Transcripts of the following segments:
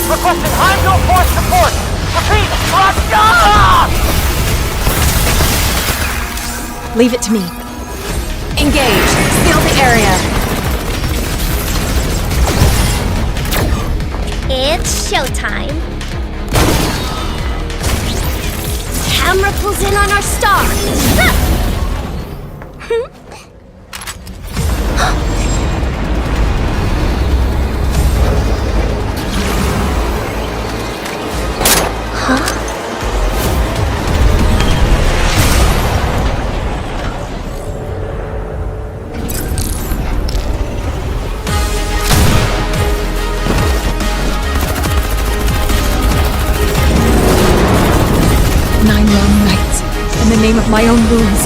Requesting Heimdall Force support! Repeat! Russia! Leave it to me. Engage! Seal the area! It's showtime. Camera pulls in on our star. Huh? 9 long nights, in the name of my own wounds.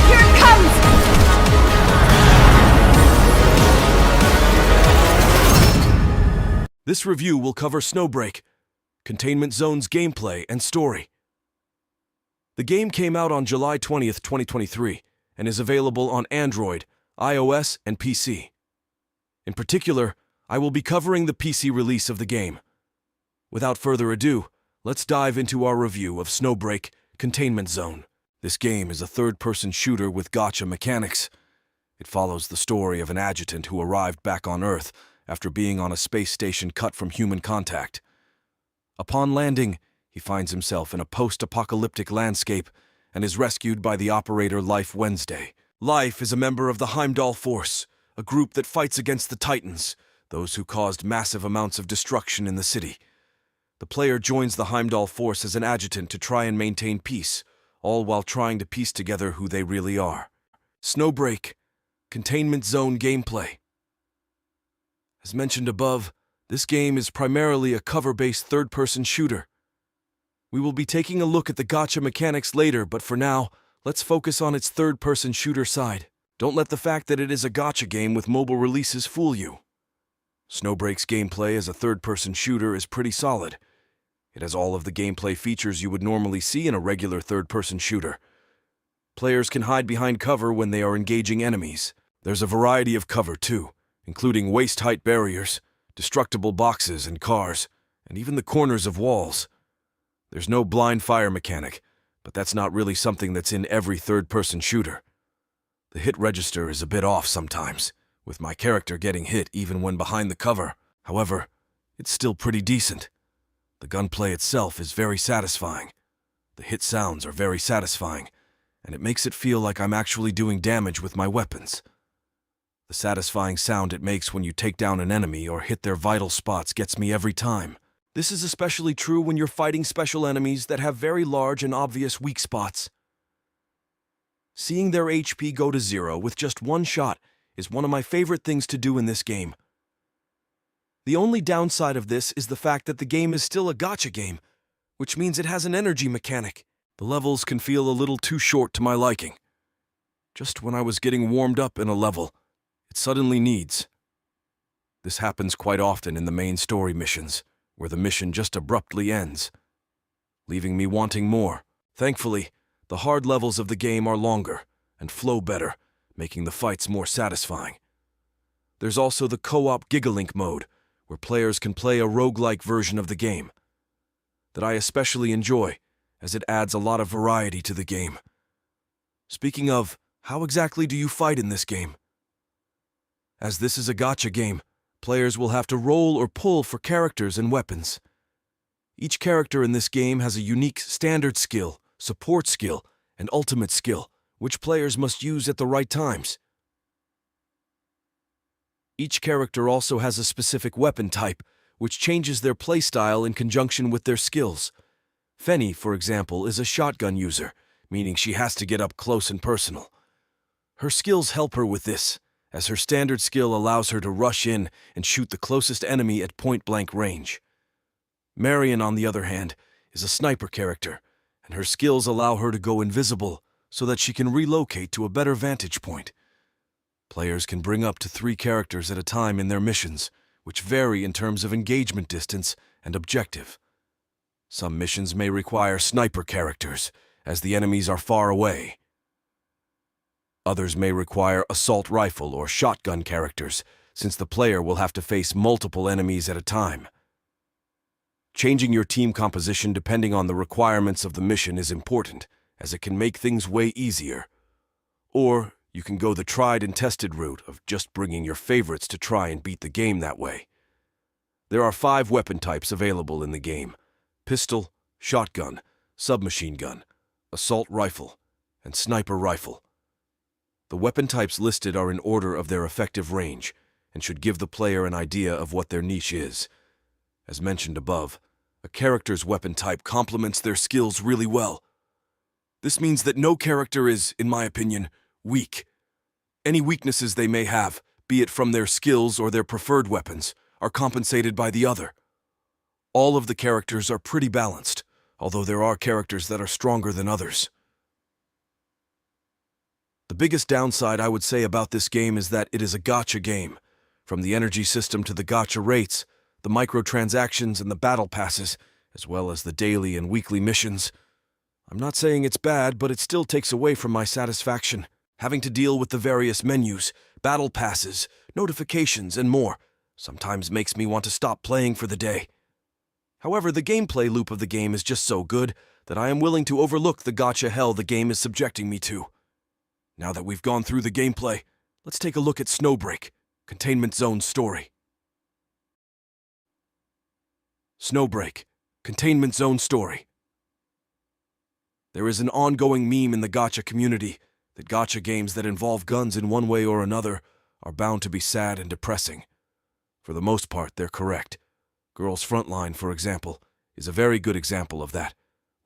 Here it comes! This review will cover Snowbreak, Containment Zone's gameplay and story. The game came out on July 20th, 2023, and is available on Android, iOS, and PC. In particular, I will be covering the PC release of the game. Without further ado, let's dive into our review of Snowbreak, Containment Zone. This game is a third-person shooter with gacha mechanics. It follows the story of an adjutant who arrived back on Earth after being on a space station cut from human contact. Upon landing, he finds himself in a post-apocalyptic landscape and is rescued by the operator Life Wednesday. Life is a member of the Heimdall Force, a group that fights against the Titans, those who caused massive amounts of destruction in the city. The player joins the Heimdall Force as an adjutant to try and maintain peace, all while trying to piece together who they really are. Snowbreak, Containment Zone gameplay. As mentioned above, this game is primarily a cover-based third-person shooter. We will be taking a look at the gacha mechanics later, but for now, let's focus on its third-person shooter side. Don't let the fact that it is a gacha game with mobile releases fool you. Snowbreak's gameplay as a third-person shooter is pretty solid. It has all of the gameplay features you would normally see in a regular third-person shooter. Players can hide behind cover when they are engaging enemies. There's a variety of cover too, including waist-height barriers, destructible boxes and cars, and even the corners of walls. There's no blind fire mechanic, but that's not really something that's in every third-person shooter. The hit register is a bit off sometimes, with my character getting hit even when behind the cover. However, it's still pretty decent. The gunplay itself is very satisfying. The hit sounds are very satisfying, and it makes it feel like I'm actually doing damage with my weapons. The satisfying sound it makes when you take down an enemy or hit their vital spots gets me every time. This is especially true when you're fighting special enemies that have very large and obvious weak spots. Seeing their HP go to 0 with just one shot is one of my favorite things to do in this game. The only downside of this is the fact that the game is still a gacha game, which means it has an energy mechanic. The levels can feel a little too short to my liking. Just when I was getting warmed up in a level, it suddenly needs. This happens quite often in the main story missions, where the mission just abruptly ends, leaving me wanting more. Thankfully, the hard levels of the game are longer and flow better, making the fights more satisfying. There's also the co-op Gigalink mode, where players can play a roguelike version of the game, that I especially enjoy, as it adds a lot of variety to the game. Speaking of, how exactly do you fight in this game? As this is a gacha game, players will have to roll or pull for characters and weapons. Each character in this game has a unique standard skill, support skill, and ultimate skill, which players must use at the right times. Each character also has a specific weapon type, which changes their playstyle in conjunction with their skills. Fenny, for example, is a shotgun user, meaning she has to get up close and personal. Her skills help her with this, as her standard skill allows her to rush in and shoot the closest enemy at point-blank range. Marion, on the other hand, is a sniper character, and her skills allow her to go invisible so that she can relocate to a better vantage point. Players can bring up to 3 characters at a time in their missions, which vary in terms of engagement distance and objective. Some missions may require sniper characters, as the enemies are far away. Others may require assault rifle or shotgun characters, since the player will have to face multiple enemies at a time. Changing your team composition depending on the requirements of the mission is important, as it can make things way easier. Or you can go the tried and tested route of just bringing your favorites to try and beat the game that way. There are 5 weapon types available in the game: pistol, shotgun, submachine gun, assault rifle, and sniper rifle. The weapon types listed are in order of their effective range and should give the player an idea of what their niche is. As mentioned above, a character's weapon type complements their skills really well. This means that no character is, in my opinion, weak. Any weaknesses they may have, be it from their skills or their preferred weapons, are compensated by the other. All of the characters are pretty balanced, although there are characters that are stronger than others. The biggest downside I would say about this game is that it is a gacha game. From the energy system to the gacha rates, the microtransactions and the battle passes, as well as the daily and weekly missions. I'm not saying it's bad, but it still takes away from my satisfaction. Having to deal with the various menus, battle passes, notifications, and more sometimes makes me want to stop playing for the day. However, the gameplay loop of the game is just so good that I am willing to overlook the gacha hell the game is subjecting me to. Now that we've gone through the gameplay, let's take a look at Snowbreak, Containment Zone story. Snowbreak, Containment Zone story. There is an ongoing meme in the gacha community that gacha games that involve guns in one way or another are bound to be sad and depressing. For the most part, they're correct. Girls Frontline, for example, is a very good example of that,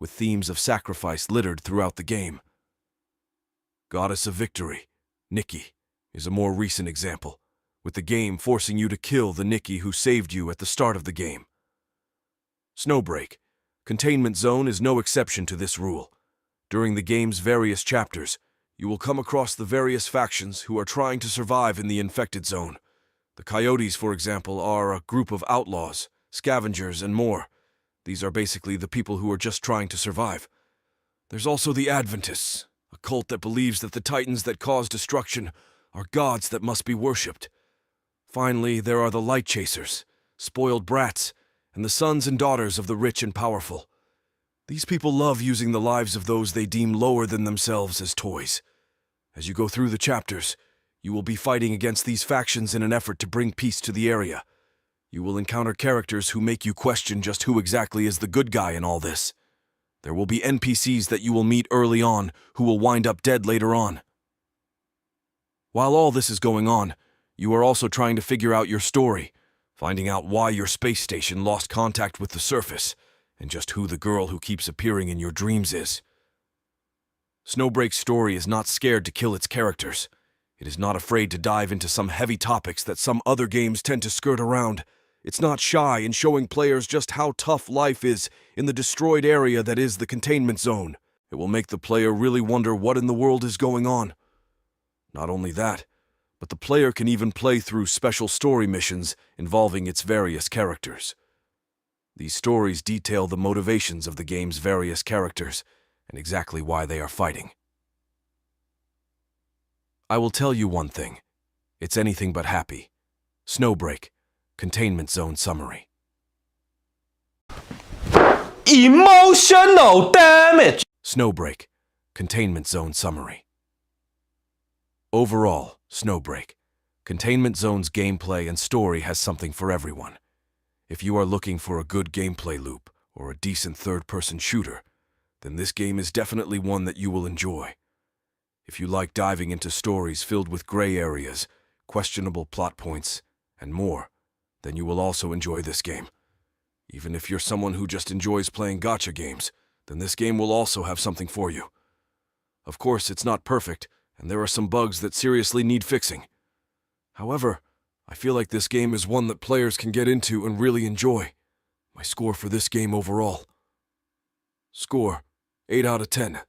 with themes of sacrifice littered throughout the game. Goddess of Victory, Nikki, is a more recent example, with the game forcing you to kill the Nikki who saved you at the start of the game. Snowbreak, Containment Zone is no exception to this rule. During the game's various chapters, you will come across the various factions who are trying to survive in the infected zone. The Coyotes, for example, are a group of outlaws, scavengers, and more. These are basically the people who are just trying to survive. There's also the Adventists, a cult that believes that the titans that cause destruction are gods that must be worshipped. Finally, there are the Light Chasers, spoiled brats, and the sons and daughters of the rich and powerful. These people love using the lives of those they deem lower than themselves as toys. As you go through the chapters, you will be fighting against these factions in an effort to bring peace to the area. You will encounter characters who make you question just who exactly is the good guy in all this. There will be NPCs that you will meet early on who will wind up dead later on. While all this is going on, you are also trying to figure out your story, finding out why your space station lost contact with the surface, and just who the girl who keeps appearing in your dreams is. Snowbreak's story is not scared to kill its characters. It is not afraid to dive into some heavy topics that some other games tend to skirt around. It's not shy in showing players just how tough life is in the destroyed area that is the Containment Zone. It will make the player really wonder what in the world is going on. Not only that, but the player can even play through special story missions involving its various characters. These stories detail the motivations of the game's various characters and exactly why they are fighting. I will tell you one thing. It's anything but happy. Snowbreak, Containment Zone summary. Emotional damage! Snowbreak, Containment Zone summary. Overall, Snowbreak, Containment Zone's gameplay and story has something for everyone. If you are looking for a good gameplay loop or a decent third-person shooter, then this game is definitely one that you will enjoy. If you like diving into stories filled with gray areas, questionable plot points, and more, then you will also enjoy this game. Even if you're someone who just enjoys playing gacha games, then this game will also have something for you. Of course, it's not perfect, and there are some bugs that seriously need fixing. However, I feel like this game is one that players can get into and really enjoy. My score for this game overall. Score, 8 out of 10.